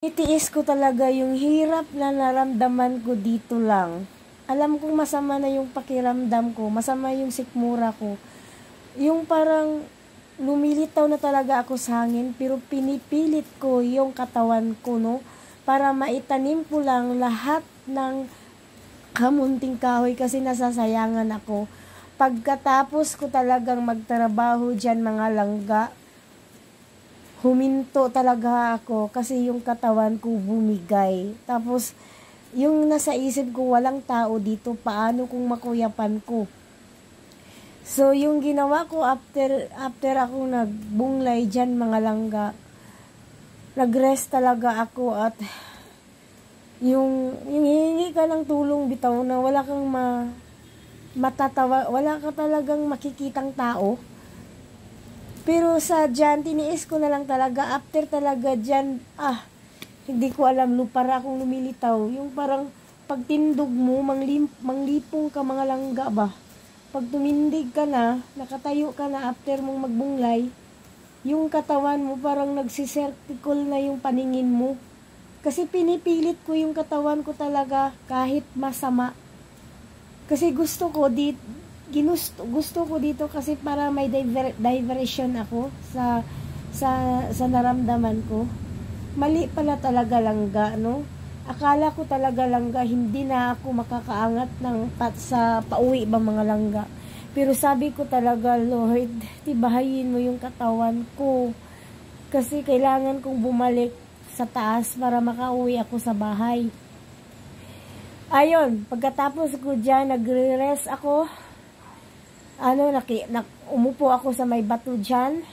Itiis ko talaga yung hirap na naramdaman ko dito lang. Alam kong masama na yung pakiramdam ko, masama yung sikmura ko. Yung parang lumilitaw na talaga ako sa hangin, pero pinipilit ko yung katawan ko, no? Para maitanim ko lang lahat ng kamunting kahoy kasi nasasayangan ako. Pagkatapos ko talagang magtrabaho dyan mga langga, huminto talaga ako kasi yung katawan ko bumigay. Tapos, yung nasa isip ko, walang tao dito, paano kung makuyapan ko? So, yung ginawa ko after ako nagbunglay dyan mga langga, nag-rest talaga ako at yung hihingi ka ng tulong bitaw na wala kang matatawa, wala ka talagang makikitang tao. Pero sa dyan, tiniis ko na lang talaga. After talaga dyan, hindi ko alam, para akong lumilitaw. Yung parang pagtindog mo, manglipong ka mga langga ba? Pag tumindig ka na, nakatayo ka na after mong magbunglay, yung katawan mo parang nagsisertikol na yung paningin mo. Kasi pinipilit ko yung katawan ko talaga kahit masama. Kasi gusto ko dito kasi para may diversion ako sa naramdaman ko. Mali pala talaga langga, no? Akala ko talaga langga hindi na ako makakaangat sa pauwi ba mga langga. Pero sabi ko talaga, Lord, tibahayin mo yung katawan ko. Kasi kailangan kong bumalik sa taas para makauwi ako sa bahay. Ayun, pagkatapos ko dyan, nagre-rest ako. Umupo ako sa may bato dyan.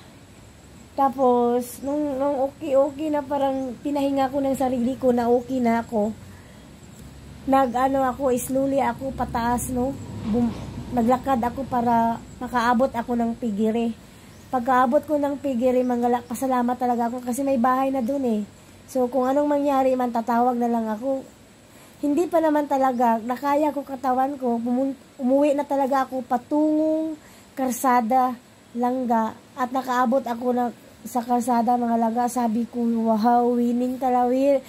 Tapos, nung okay na parang pinahinga ko ng sarili ko na okay na ako. Slowly ako pataas, no? Naglakad ako para makaabot ako ng Pigiri. Pagkaabot ko ng Pigiri, pasalamat talaga ako kasi may bahay na dun eh. So, kung anong mangyari man, tatawag na lang ako. Hindi pa naman talaga, nakaya ko katawan ko, umuwi na talaga ako patungong karsada, langga, at nakaabot ako sa karsada mga langga. Sabi ko, wow, winning talaga, winning.